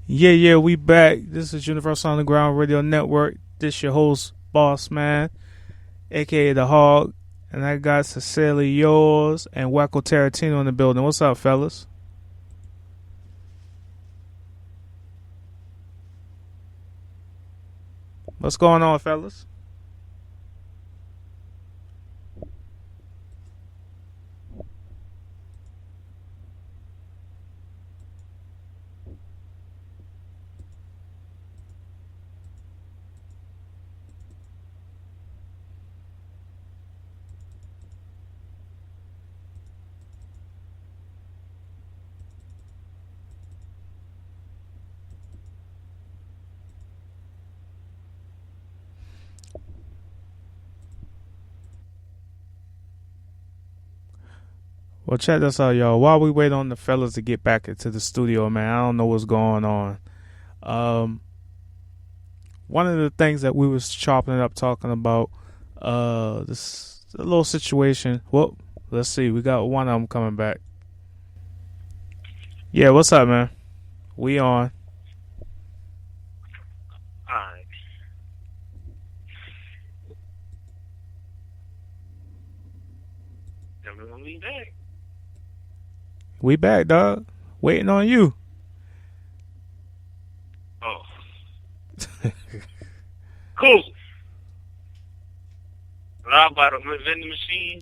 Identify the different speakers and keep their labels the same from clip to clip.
Speaker 1: Yeah, we back. This is Universal Underground Radio Network. This your host, Boss Man, aka The Hog. And I got Cecilia Yours and Wacko Tarantino in the building. What's up, fellas? What's going on, fellas? Well, check this out, y'all. While we wait on the fellas to get back into the studio, man, I don't know what's going on. Um, One of the things that we was chopping it up talking about, this a little situation. Well, let's see. We got one of them coming back. Yeah, what's up, man? We on.
Speaker 2: Alright. Then we're gonna be back.
Speaker 1: We back, dog. Waiting on you.
Speaker 2: Oh. Cool. But I bought a vending machine.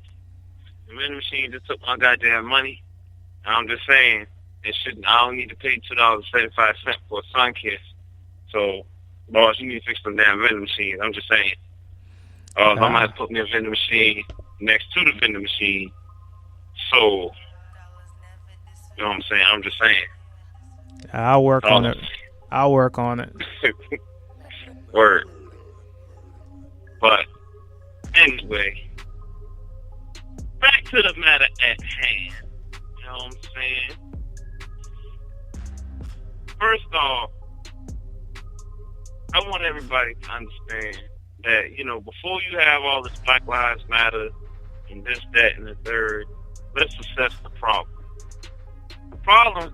Speaker 2: The vending machine just took my goddamn money. And I'm just saying, it shouldn't. I don't need to pay $2.75 for a sun kiss. So, boss, you need to fix them damn vending machines. I'm just saying. I might have to put me a vending machine next to the vending machine. So, you know what I'm saying? I'm just saying.
Speaker 1: I'll work on it. I'll work on it.
Speaker 2: Word. But, anyway, back to the matter at hand. You know what I'm saying? First off, I want everybody to understand that, you know, before you have all this Black Lives Matter and this, that, and the third, let's assess the problem. The problem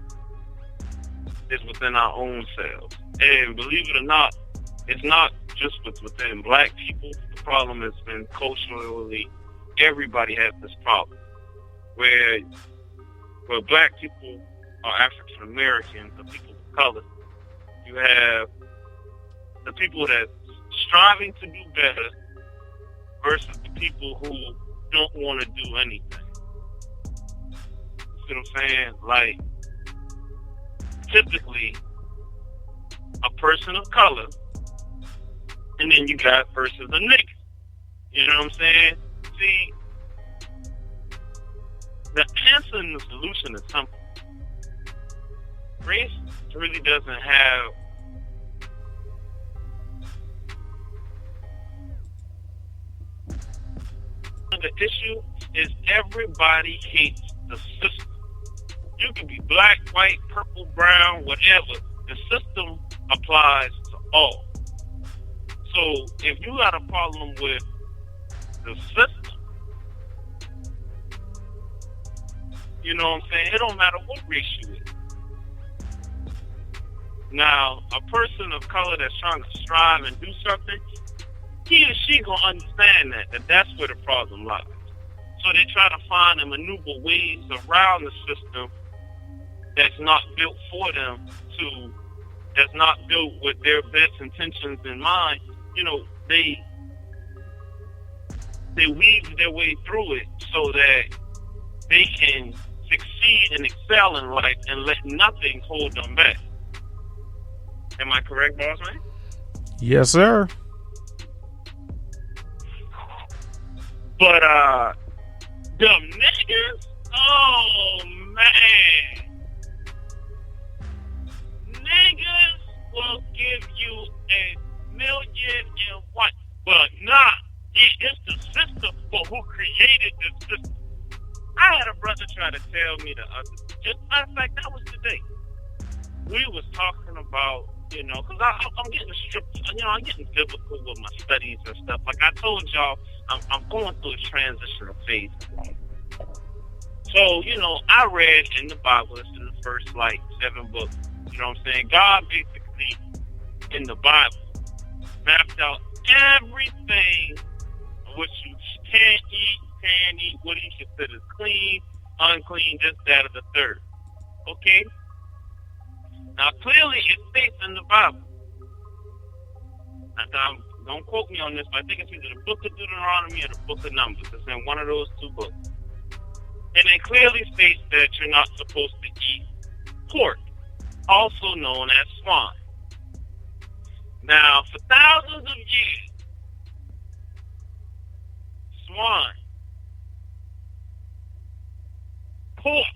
Speaker 2: is within our own selves. And believe it or not, it's not just within black people. The problem has been culturally, everybody has this problem. Where black people are African Americans, the people of color, you have the people that striving to do better versus the people who don't want to do anything. You see what I'm saying? Like, typically, a person of color, and then you got versus a nigga. You know what I'm saying? See, the answer and the solution is simple. Race really doesn't have the issue is everybody hates the system. You can be black, white, purple, brown, whatever. The system applies to all. So if you got a problem with the system, you know what I'm saying? It don't matter what race you is. Now, a person of color that's trying to strive and do something, he or she gonna understand that that's where the problem lies. So they try to find and maneuver ways around the system that's not built for them that's not built with their best intentions in mind. You know, they weave their way through it so that they can succeed and excel in life and let nothing hold them back. Am I correct, boss man?
Speaker 1: Yes, sir.
Speaker 2: But them niggas, oh man. Niggas will give you $1,000,001. But nah, it's the system for who created this system. I had a brother try to tell me the other. Just matter of fact, that was today. We was talking about, you know, because I'm getting stripped. You know, I'm getting biblical with my studies and stuff. Like I told y'all, I'm going through a transitional phase. So, you know, I read in the Bible, it's in the first, 7 books, You know what I'm saying? God basically, in the Bible, mapped out everything what you can eat, what he considers clean, unclean, this, that, or the third. Okay? Now, clearly, it states in the Bible. Now, don't quote me on this, but I think it's either the book of Deuteronomy or the book of Numbers. It's in one of those two books. And it clearly states that you're not supposed to eat pork, also known as swine. Now, for thousands of years, swine, pork,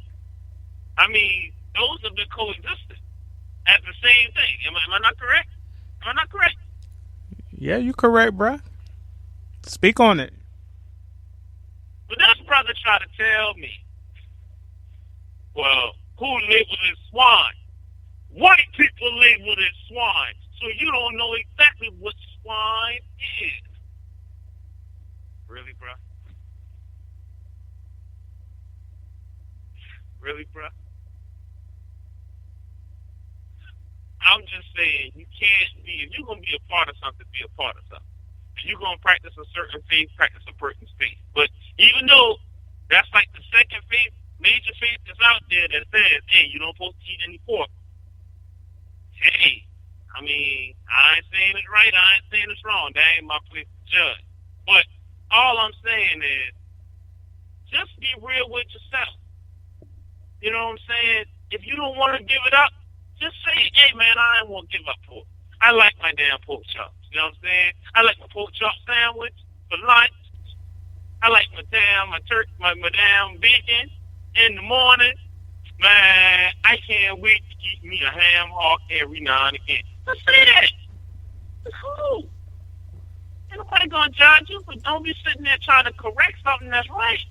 Speaker 2: those have been coexisting as the same thing. Am I not correct? Am I not correct?
Speaker 1: Yeah, you correct, bruh. Speak on it.
Speaker 2: But this brother tried to tell me, well, who labeled it swine? White people labeled it swine. So you don't know exactly what swine is. Really, bruh? Really, bruh? I'm just saying, you can't be, if you're going to be a part of something, be a part of something. If you're going to practice a certain faith, practice a certain faith. But even though that's like the second faith, major faith that's out there that says, hey, you don't supposed to eat any pork. Hey, I ain't saying it's right, I ain't saying it's wrong. That ain't my place to judge. But all I'm saying is, just be real with yourself. You know what I'm saying? If you don't want to give it up, just say, hey, man, I ain't want to give up pork. I like my damn pork chops. You know what I'm saying? I like my pork chop sandwich for lunch. I like my damn bacon in the morning. Man, I can't wait to eat me a ham hock every now and again. Just say that. It's cool. Ain't nobody gonna judge you, but don't be sitting there trying to correct something that's right.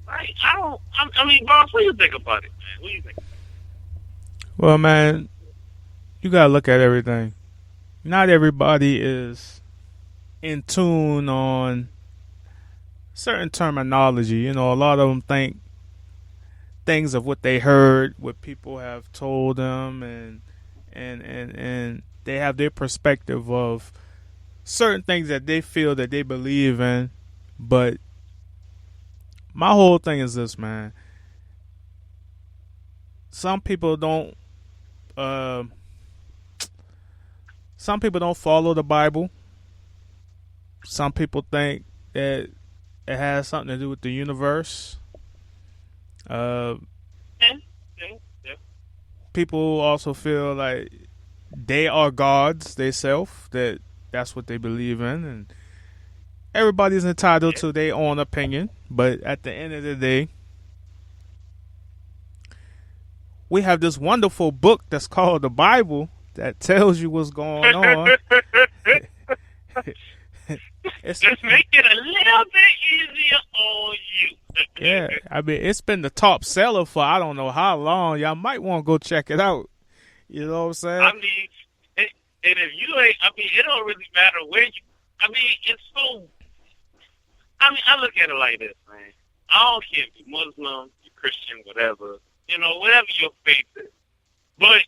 Speaker 2: Right? Boss, what do you think about it, man? What do you think?
Speaker 1: Well, man, you gotta look at everything. Not everybody is in tune on certain terminology. You know, a lot of them think things of what they heard, what people have told them, and they have their perspective of certain things that they feel that they believe in. But my whole thing is this, man. Some people don't follow the Bible. Some people think that it has something to do with the universe.
Speaker 2: Yeah.
Speaker 1: People also feel like they are gods themselves, that's what they believe in, and everybody's entitled to their own opinion. But at the end of the day, we have this wonderful book that's called the Bible that tells you what's going on.
Speaker 2: Just make it a little bit easier on you.
Speaker 1: Yeah, it's been the top seller for I don't know how long. Y'all might want to go check it out. You know what I'm saying?
Speaker 2: And if you ain't, it don't really matter where you. It's so. I look at it like this, man. I don't care if you're Muslim, you're Christian, whatever. You know, whatever your faith is. But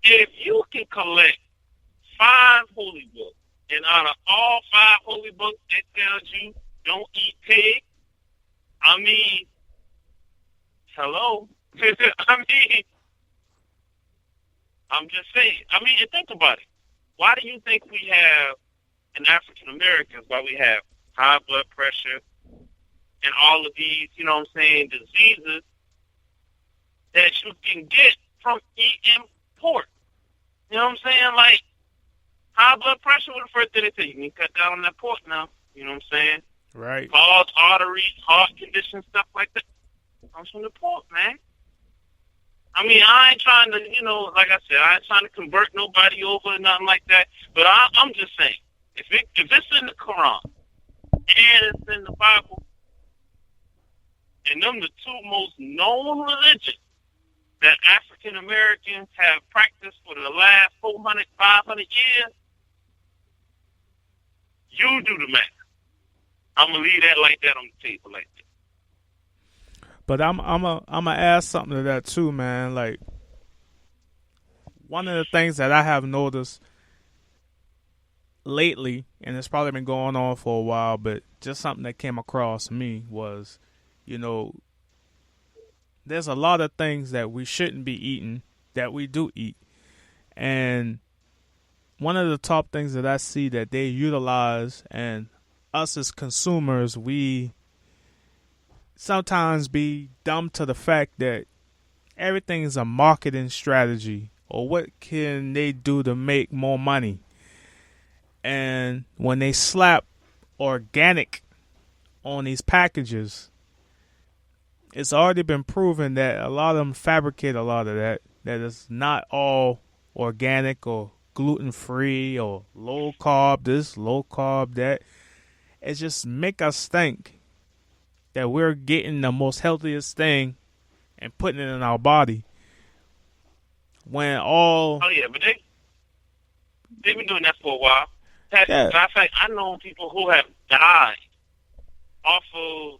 Speaker 2: if you can collect 5 holy books, and out of all 5 holy books, it tells you don't eat pig. Hello. I'm just saying. And think about it. Why do you think we have, in African Americans, why we have high blood pressure and all of these, you know what I'm saying, diseases that you can get from eating pork? You know what I'm saying? Like, high blood pressure, what the first thing they tell you? You can cut down on that pork now. You know what I'm saying?
Speaker 1: Right.
Speaker 2: Clogged arteries, heart conditions, stuff like that. Comes from the pork, man. I ain't trying to, like I said, I ain't trying to convert nobody over or nothing like that. But I'm just saying, if it's in the Quran and it's in the Bible, and them the 2 most known religions that African Americans have practiced for the last 400, 500 years, you do the math. I'm gonna leave that like that on the table like that.
Speaker 1: But I'm gonna add something to that too, man. Like, one of the things that I have noticed lately, and it's probably been going on for a while, but just something that came across me was, you know, there's a lot of things that we shouldn't be eating that we do eat. And one of the top things that I see that they utilize, and us as consumers, we sometimes be dumb to the fact that everything is a marketing strategy, or what can they do to make more money. And when they slap organic on these packages, it's already been proven that a lot of them fabricate a lot of that. That it's not all organic or gluten free or low carb this, low carb that. It just make us think that we're getting the most healthiest thing and putting it in our body. When all
Speaker 2: Oh yeah, but they've been doing that for a while.
Speaker 1: yeah,
Speaker 2: Matter of fact, I know people who have died off of.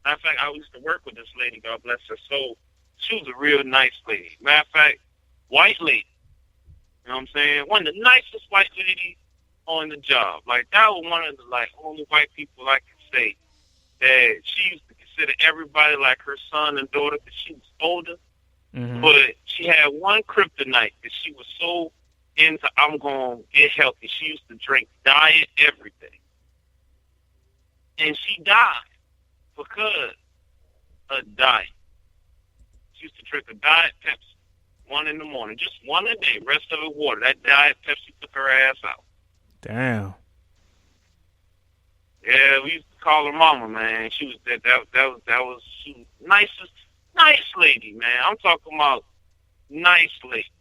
Speaker 2: Matter of fact, I used to work with this lady. God bless her soul. She was a real nice lady. Matter of fact, white lady. You know what I'm saying? One of the nicest white ladies on the job. Like that was one of the only white people I could say that she used to consider everybody like her son and daughter because she was older.
Speaker 1: mm-hmm.
Speaker 2: But she had one kryptonite that she was so into. I'm going to get healthy. She used to drink diet everything, and she died because of diet. She used to drink a diet Pepsi, one in the morning, just one a day, rest of it water. That diet Pepsi took her ass out.
Speaker 1: Damn.
Speaker 2: Yeah, we used to call her mama, man. She was that was she was nice lady, man. I'm talking about nice lady.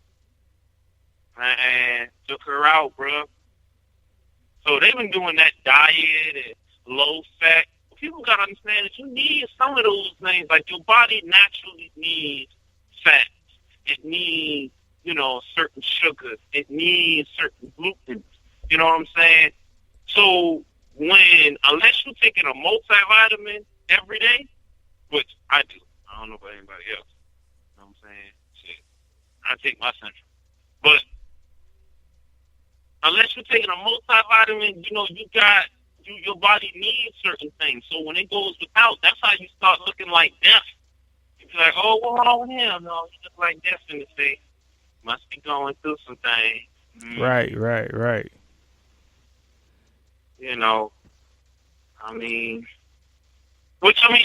Speaker 2: Man, took her out, bro. So they've been doing that diet and low fat. People gotta understand that you need some of those things. Like your body naturally needs fat. It needs, certain sugars. It needs certain gluten. You know what I'm saying? So unless you're taking a multivitamin every day, which I do. I don't know about anybody else. You know what I'm saying? Shit. I take my Central. But unless you're taking a multivitamin, your body needs certain things. So when it goes without, that's how you start looking like death. You be like, oh, what's wrong with him? No, he look like death in the face. Must be going through some things. Mm-hmm.
Speaker 1: Right.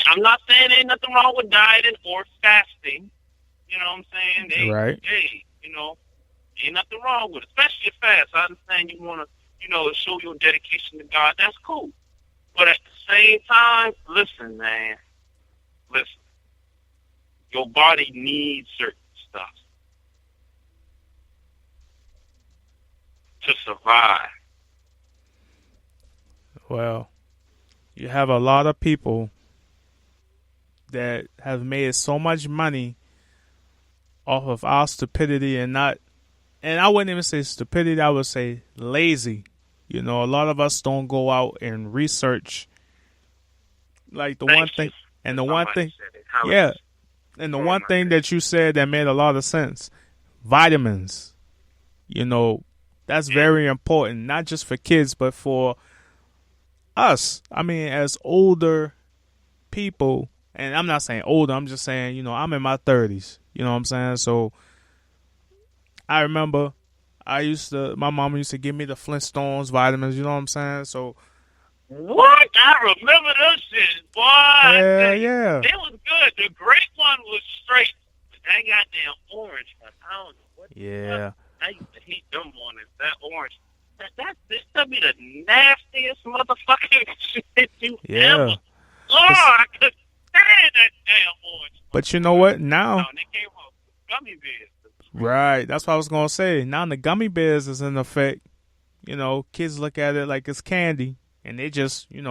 Speaker 2: I'm not saying ain't nothing wrong with dieting or fasting. You know what I'm saying?
Speaker 1: Right.
Speaker 2: Hey, ain't nothing wrong with it, especially a fast. I understand you want to, show your dedication to God. That's cool. But at the same time, listen, man. Listen. Your body needs certain stuff to survive.
Speaker 1: Well, you have a lot of people that have made so much money off of our stupidity and I wouldn't even say stupidity, I would say lazy. A lot of us don't go out and research like the one thing, and the one thing, yeah, and the one thing that you said that made a lot of sense, vitamins. That's very important, not just for kids, but for us. I mean, as older people, and I'm not saying older, I'm just saying, I'm in my 30s. You know what I'm saying? So I remember my mama used to give me the Flintstones vitamins, you know what I'm saying? So
Speaker 2: what? I remember those shit, boy.
Speaker 1: Yeah.
Speaker 2: They was good. The grape one was straight. But that goddamn orange one, I don't know what.
Speaker 1: Yeah.
Speaker 2: I used to hate them mornings. That orange. This could be the nastiest motherfucking shit you ever. Oh, I could stand that damn orange.
Speaker 1: But you know what? Now
Speaker 2: they came up with gummy bears.
Speaker 1: Right. That's what I was gonna say. Now the gummy bears is in effect. Kids look at it like it's candy, and they just, eat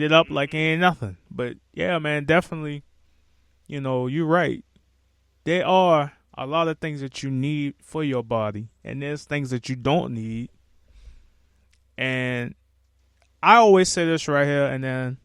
Speaker 1: it up like it ain't nothing. But yeah, man, definitely, you're right. There are a lot of things that you need for your body, and there's things that you don't need. And I always say this right here, and then